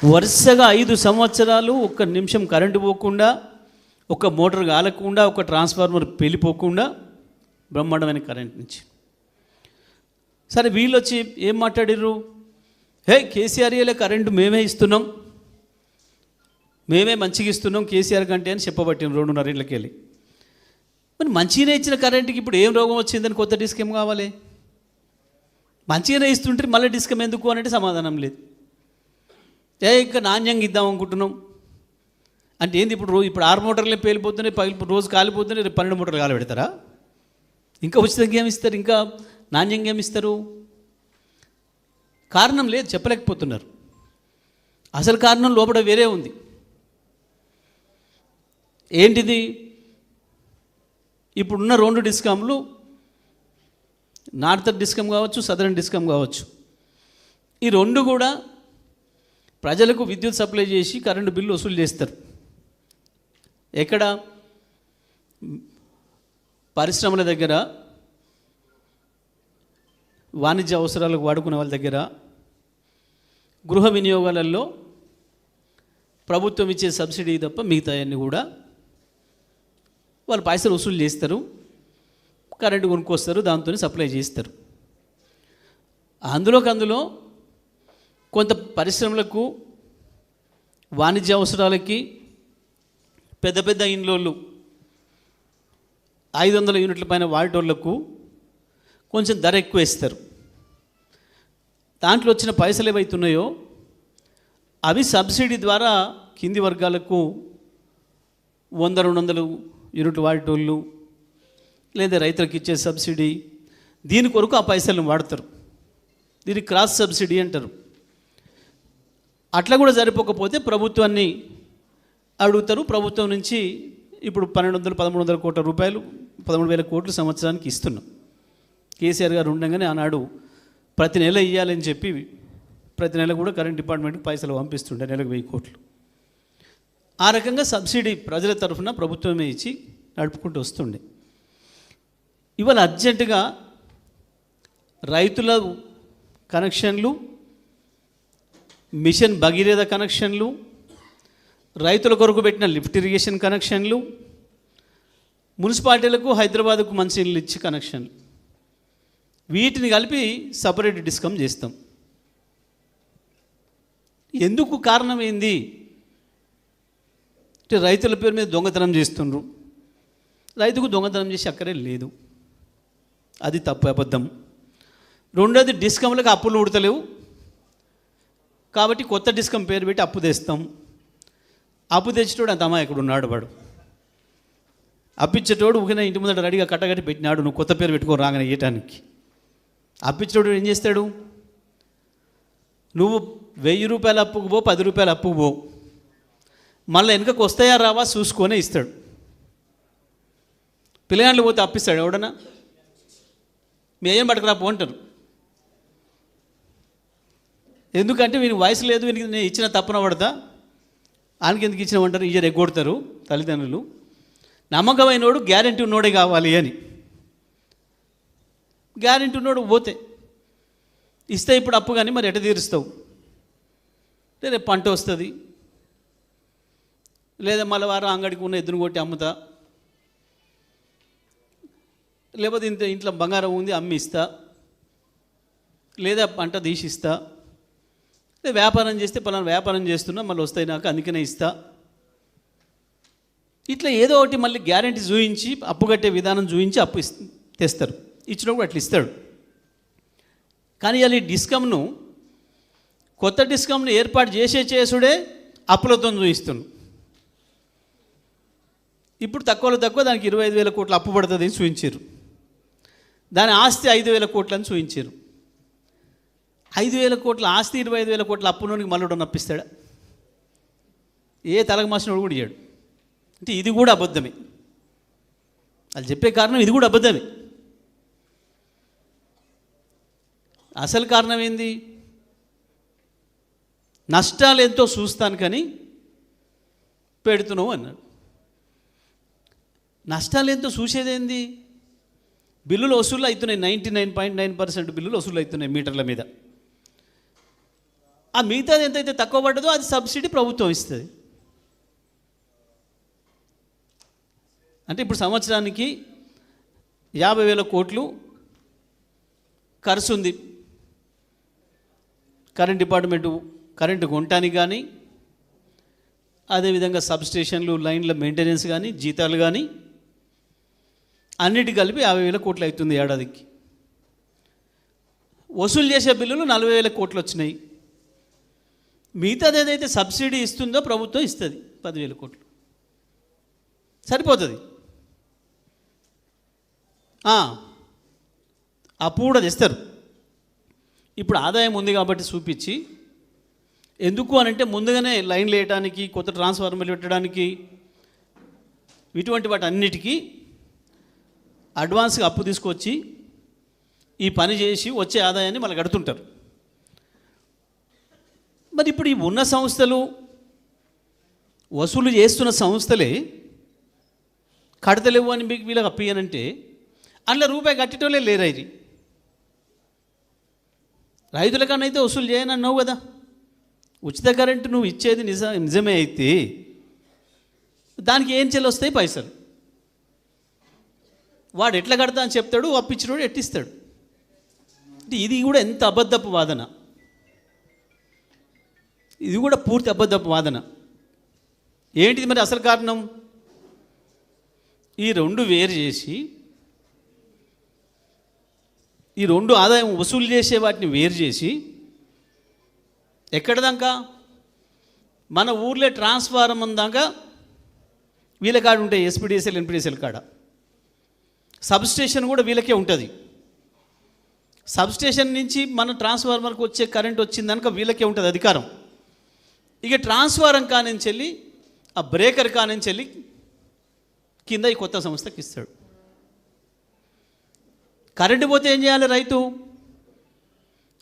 వరుసగా 5 సంవత్సరాలు ఒక్క నిమిషం కరెంటు పోకుండా, ఒక మోటార్ కాలకుండా, ఒక ట్రాన్స్ఫార్మర్ పేలిపోకుండా బ్రహ్మాండమైన కరెంట్ నుంచి. సరే వీళ్ళు వచ్చి ఏం మాట్లాడిర్రు? హే కేసీఆర్ఏలే కరెంటు మేమే ఇస్తున్నాం, మేమే మంచిగా ఇస్తున్నాం కేసీఆర్ కంటే అని చెప్పబట్టిన 2.5 ఏళ్ళకి వెళ్ళి. మరి మంచిగానే ఇచ్చిన కరెంటుకి ఇప్పుడు ఏం రోగం వచ్చిందని కొత్త డిస్క్ ఏం కావాలి? మంచిగానే ఇస్తుంటే మళ్ళీ డిస్కం ఎందుకు అంటే సమాధానం లేదు. ఇంకా నాణ్యంగా ఇద్దాం అనుకుంటున్నాం అంటే ఏంది? ఇప్పుడు 6 మోటార్లే పేలిపోతున్నాయి, రోజు కాలిపోతున్నాయి, రేపు 12 మోటార్లు కాలి పెడతారా? ఇంకా ఉచితంగా ఏమి ఇస్తారు? ఇంకా నాణ్యంగా ఏమి ఇస్తారు? కారణం లేదు, చెప్పలేకపోతున్నారు. అసలు కారణం లోపల వేరే ఉంది. ఏంటిది? ఇప్పుడున్న 2 డిస్కామ్లు, నార్త్ డిస్కమ్ కావచ్చు, సదరన్ డిస్కమ్ కావచ్చు, ఈ 2 కూడా ప్రజలకు విద్యుత్ సప్లై చేసి కరెంటు బిల్లు వసూలు చేస్తారు. ఎక్కడ? పరిశ్రమల దగ్గర, వాణిజ్య అవసరాలకు వాడుకునే వాళ్ళ దగ్గర, గృహ వినియోగాలలో ప్రభుత్వం ఇచ్చే సబ్సిడీ తప్ప మిగతా అన్నీ కూడా వాళ్ళు పైసలు వసూలు చేస్తారు, కరెంటు కొనుక్కొస్తారు, దాంతో సప్లై చేస్తారు. అందులో కొంత పరిశ్రమలకు, వాణిజ్య అవసరాలకి, పెద్ద పెద్ద ఇండ్లోళ్ళు 500 యూనిట్ల పైన వాడేటోళ్లకు కొంచెం ధర ఎక్కువ ఇస్తారు. దాంట్లో వచ్చిన పైసలు ఏవైతున్నాయో అవి సబ్సిడీ ద్వారా కింది వర్గాలకు 100-200 యూనిట్లు వాడేటోళ్ళు, లేదా రైతులకు ఇచ్చే సబ్సిడీ, దీని కొరకు ఆ పైసలను వాడతారు. దీన్ని క్రాస్ సబ్సిడీ అంటారు. అట్లా కూడా సరిపోకపోతే ప్రభుత్వాన్ని అడుగుతారు. ప్రభుత్వం నుంచి ఇప్పుడు 1,200-1,300 కోట్ల రూపాయలు, 13,000 కోట్లు సంవత్సరానికి ఇస్తున్నాం. కేసీఆర్ గారు ఉండగానే ఆనాడు ప్రతి నెల ఇవ్వాలని చెప్పి ప్రతి నెల కూడా కరెంట్ డిపార్ట్మెంట్కి పైసలు పంపిస్తుండే, నెలకు 1000 కోట్లు. ఆ రకంగా సబ్సిడీ ప్రజల తరఫున ప్రభుత్వమే ఇచ్చి నడుపుకుంటూ వస్తుండే. ఇవాళ అర్జెంటుగా రైతుల కనెక్షన్లు, మిషన్ భగీరథ కనెక్షన్లు, రైతుల కొరకు పెట్టిన లిఫ్ట్ ఇరిగేషన్ కనెక్షన్లు, మున్సిపాలిటీలకు హైదరాబాద్కు మంచినీళ్ళు ఇచ్చి కనెక్షన్లు, వీటిని కలిపి సపరేట్ డిస్కమ్ చేస్తాం. ఎందుకు? కారణం ఏంది? అంటే రైతుల పేరు మీద దొంగతనం చేస్తుండ్రు. రైతుకు దొంగతనం చేసి అక్కడే లేదు, అది తప్పు, అబద్ధం. రెండోది, డిస్కమ్లకు అప్పులు ఉడతలేవు కాబట్టి కొత్త డిస్కమ్ పేరు పెట్టి అప్పు తెస్తాం. అప్పు తెచ్చేటోడు అంత అమాయకుడు ఉన్నాడు. వాడు అప్పిచ్చేటోడు ఊరికే ఇంటి ముందట రెడీగా కట్టగట్టి పెట్టినాడు, నువ్వు కొత్త పేరు పెట్టుకో రాగానే ఇవ్వటానికి. అప్పిచ్చేటోడు ఏం చేస్తాడు? నువ్వు 1000 రూపాయలు అప్పుకు పో, 10 రూపాయలు అప్పుకు పో, మళ్ళీ వెనుకకు వస్తాయా రావా చూసుకొనే ఇస్తాడు. పిల్లగాళ్ళు పోతే అప్పిస్తాడు ఎవడన్నా? మీ అయ్యని పట్టుకురా పో అంటారు. ఎందుకంటే వీనికి వయసు లేదు, వీనికి నేను ఇచ్చిన తప్పున పడతా, ఆయనకి ఎందుకు ఇచ్చినామంటారు, ఇయ్యరు ఎగ్గొడతారు తల్లిదండ్రులు. నమ్మకమైనోడు, గ్యారెంటీ ఉన్నోడే కావాలి అని. గ్యారెంటీ ఉన్నోడు పోతే ఇస్తే ఇప్పుడు అప్పు, కానీ మరి ఎట తీరుస్తావు? రేపు పంట వస్తుంది, లేదా మళ్ళీ వారం అంగడికి ఉన్న ఎద్దును కొట్టి అమ్ముతా, లేకపోతే ఇంట్లో బంగారం ఉంది అమ్మి ఇస్తా, లేదా పంట తీసిస్తా, లేదా వ్యాపారం చేస్తే పలానా వ్యాపారం చేస్తున్నా మళ్ళీ వస్తాయి నాకు అందుకనే ఇస్తా. ఇట్లా ఏదో ఒకటి మళ్ళీ గ్యారెంటీ చూయించి, అప్పు కట్టే విధానం చూయించి అప్పు తెస్తారు. ఇచ్చినప్పుడు అట్లా ఇస్తాడు. కానీ అది డిస్కమ్ను, కొత్త డిస్కమ్ను ఏర్పాటు చేసుడే అప్పులతో చూయిస్తున్నాడు. ఇప్పుడు తక్కువలో తక్కువ దానికి 25,000 కోట్ల అప్పు పడుతుంది అని చూయించారు. దాని ఆస్తి 5,000 కోట్లు అని చూయించారు. 5,000 కోట్ల ఆస్తి, 25,000 కోట్ల అప్పులోనికి మళ్ళీ నప్పిస్తాడా? ఏ తలకు మాసినోడు కూడా ఇయ్యాడు. అంటే ఇది కూడా అబద్ధమే. అది చెప్పే కారణం ఇది కూడా అబద్ధమే. అసలు కారణం ఏంది? నష్టాలు ఎంతో చూస్తాను కానీ పెడుతున్నావు అన్నాడు. నష్టాలు ఎంతో చూసేదేంది? బిల్లులు వసూలు అవుతున్నాయి, 99.9% బిల్లులు వసూలు అవుతున్నాయి మీటర్ల మీద. ఆ మిగతాది ఎంతైతే తక్కువ పడ్డదో అది సబ్సిడీ ప్రభుత్వం ఇస్తుంది. అంటే ఇప్పుడు సంవత్సరానికి 50,000 కోట్లు ఖర్చు ఉంది కరెంట్ డిపార్ట్మెంటు కరెంటు కొనటానికి కానీ, అదేవిధంగా సబ్స్టేషన్లు లైన్ల మెయింటెనెన్స్ కానీ, జీతాలు కానీ అన్నిటి కలిపి 50,000 కోట్లు అవుతుంది ఏడాదికి. వసూలు చేసే బిల్లులు 40,000 కోట్లు వచ్చినాయి. మిగతాది ఏదైతే సబ్సిడీ ఇస్తుందో ప్రభుత్వం ఇస్తుంది 10,000 కోట్లు, సరిపోతుంది. అప్పు కూడా తెస్తారు. ఇప్పుడు ఆదాయం ఉంది కాబట్టి చూపించి, ఎందుకు అనంటే ముందుగానే లైన్లు వేయడానికి, కొత్త ట్రాన్స్ఫార్మర్లు పెట్టడానికి, ఇటువంటి వాటి అన్నిటికీ అడ్వాన్స్గా అప్పు తీసుకొచ్చి ఈ పని చేసి వచ్చే ఆదాయాన్ని మళ్ళీ కడుతుంటారు. మరి ఇప్పుడు ఈ ఉన్న సంస్థలు, వసూలు చేస్తున్న సంస్థలే కడతలేవు అని మీకు వీళ్ళకి అప్పియనంటే అందులో రూపాయి కట్టేటోళ్ళే లేరు. ఇది రైతుల కన్నా అయితే వసూలు చేయని అన్నావు కదా. ఉచిత కరెంటు నువ్వు ఇచ్చేది నిజమే అయితే దానికి ఏం చెల్లొస్తాయి పైసలు. వాడు ఎట్లా కడతా అని చెప్తాడు, అప్పించినోడు ఎట్టిస్తాడు. ఇది కూడా ఎంత అబద్ధపు వాదన, ఇది కూడా పూర్తి అబద్ధపు వాదన. ఏంటిది మరి అసలు కారణం? ఈ రెండు వేరు చేసి, ఈ రెండు ఆదాయం వసూలు చేసే వాటిని వేరు చేసి, ఎక్కడదాకా మన ఊర్లో ట్రాన్స్ఫార్మర్ దాకా వీళ్ళ కాడ ఉంటాయి, ఎస్పీడీఎస్ఎల్ ఎన్పీడీఎస్ఎల్ కాడ. సబ్స్టేషన్ కూడా వీళ్ళకే ఉంటుంది. సబ్స్టేషన్ నుంచి మన ట్రాన్స్ఫార్మర్కి వచ్చే కరెంట్ వచ్చిందనుక వీళ్ళకే ఉంటుంది అధికారం. ఇక ట్రాన్స్ఫార్మర్ కానించి వెళ్ళి, ఆ బ్రేకర్ కానించి వెళ్ళి కింద ఈ కొత్త సంస్థకి ఇస్తాడు. కరెంటు పోతే ఏం చేయాలి రైతు?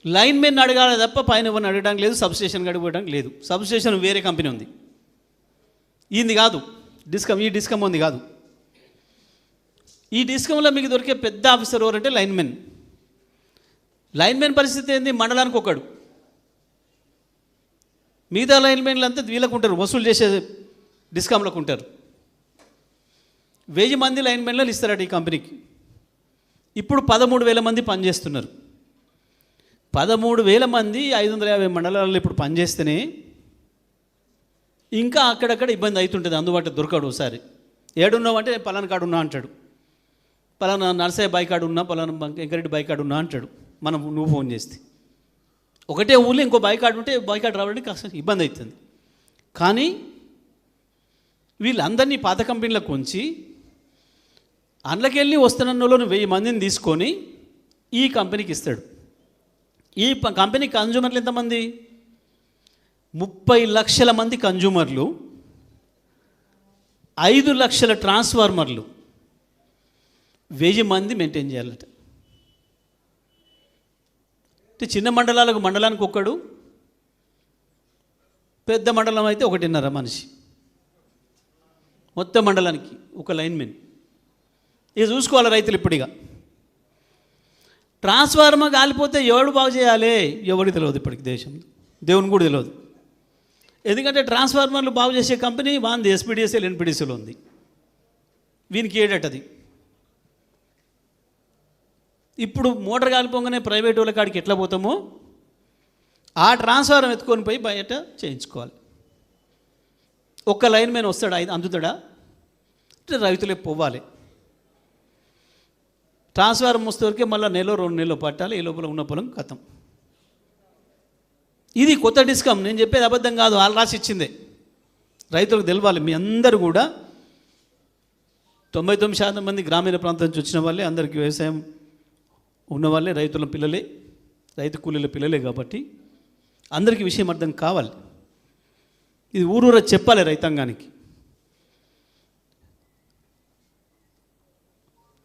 లైన్ మెన్ అడగాలి తప్ప పైన ఎవరిని అడగడానికి లేదు, సబ్స్టేషన్కి అడిగిపోవడానికి లేదు. సబ్స్టేషన్ వేరే కంపెనీ ఉంది, ఇది కాదు. ఈ డిస్కమ్ ఉంది కాదు. ఈ డిస్కంలో మీకు దొరికే పెద్ద ఆఫీసర్ ఎవరంటే లైన్మెన్. లైన్మెన్ పరిస్థితి ఏంది? మండలానికి ఒకడు. మిగతా లైన్మెన్లు అంతా వీళ్ళకు ఉంటారు, వసూలు చేసే డిస్కామ్లకు ఉంటారు. 1000 మంది లైన్మెన్లు ఇస్తారట ఈ కంపెనీకి. ఇప్పుడు 13,000 మంది పనిచేస్తున్నారు. 13,000 మంది 550 మండలాల్లో ఇప్పుడు పనిచేస్తేనే ఇంకా అక్కడక్కడ ఇబ్బంది అవుతుంటుంది, అందుబాటులో దొరకడు. ఒకసారి ఏడున్నావు అంటే నేను పలానా కాడు ఉన్నా అంటాడు, పలానా నర్సయ్య బాయ్ కాడు ఉన్నా, పలానా వెంకరెడ్డి బాయ్ కాడు ఉన్నా అంటాడు. నువ్వు ఫోన్ చేస్తే ఒకటే ఊళ్ళో ఇంకో బాయ్ కార్డు ఉంటే బాయ్ కార్డు రావడానికి కాస్త ఇబ్బంది అవుతుంది. కానీ వీళ్ళందరినీ పాత కంపెనీలకు ఉంచి అందులోకెళ్ళి వస్తున్నలో 1000 మందిని తీసుకొని ఈ కంపెనీకి ఇస్తాడు. ఈ కంపెనీ కన్జ్యూమర్లు ఎంతమంది? 30 లక్షల మంది కన్జ్యూమర్లు, 5 లక్షల ట్రాన్స్ఫార్మర్లు, 1000 మంది మెయింటైన్ చేయాలట. చిన్న మండలాలకు మండలానికి ఒక్కడు, పెద్ద మండలం అయితే 1.5 మనిషి, మొత్తం మండలానికి ఒక లైన్మెన్. ఇక చూసుకోవాలి రైతులు. ఇప్పుడిగా ట్రాన్స్ఫార్మర్ కాలిపోతే ఎవడు బాగు చేయాలి? ఎవరికి తెలియదు ఇప్పటికి దేశంలో, దేవుని కూడా తెలియదు. ఎందుకంటే ట్రాన్స్ఫార్మర్లు బాగు చేసే కంపెనీ వాంది ఎస్పీడీఎస్ఎల్ ఎన్పీడీసీలో ఉంది. వీనికి ఏడటది. ఇప్పుడు మోటార్ కాలిపోగానే ప్రైవేట్ వాళ్ళ కాడికి ఎట్లా పోతామో ఆ ట్రాన్స్ఫార్మర్ ఎత్తుకొని పోయి బయట చేయించుకోవాలి. ఒక్క లైన్ మ్యాన్ వస్తాడా? అందుతాడా? రైతులే పోవాలి. ట్రాన్స్ఫార్మర్ వస్తే మళ్ళీ 1-2 నెలలు పట్టాలి. ఈ లోపల ఉన్న పొలం ఖతం. ఇది కొత్త డిస్కమ్. నేను చెప్పేది అబద్ధం కాదు, వాళ్ళు రాసి ఇచ్చిందే. రైతులకు తెలవాలి. మీ అందరూ కూడా 99% మంది గ్రామీణ ప్రాంతం నుంచి వచ్చిన వాళ్ళే, అందరికీ వ్యవసాయం ఉన్నవాళ్ళే, రైతుల పిల్లలే, రైతు కూలీల పిల్లలే. కాబట్టి అందరికీ విషయం అర్థం కావాలి. ఇది ఊరూర చెప్పాలి రైతాంగానికి.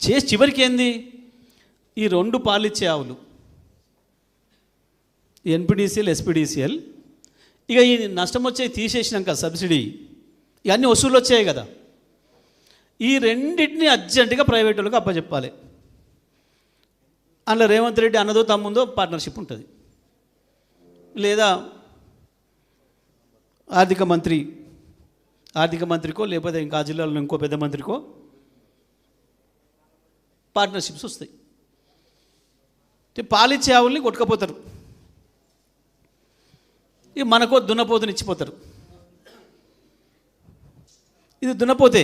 చేసి చివరికి ఏంది? ఈ 2 పాలిచ్చే ఆవులు, ఎన్పీడీసీఎల్ ఎస్పీడీసీఎల్, ఇక ఈ నష్టం వచ్చే తీసేసినాక సబ్సిడీ ఇవన్నీ వసూలు వచ్చాయి కదా, ఈ రెండింటిని అర్జెంటుగా ప్రైవేట్ వాళ్ళకి అప్పచెప్పాలి. అందులో రేవంత్ రెడ్డి అన్నదో తమ్ముందో పార్ట్నర్షిప్ ఉంటుంది, లేదా ఆర్థిక మంత్రికో లేకపోతే ఇంకా ఆ జిల్లాలో ఇంకో పెద్ద మంత్రికో పార్ట్నర్షిప్స్ వస్తాయి. పాలిచ్చే ఆవుల్ని కొట్టుకపోతారు, ఇక మనకో దున్నపోతుని ఇచ్చిపోతారు. ఇది దున్నపోతే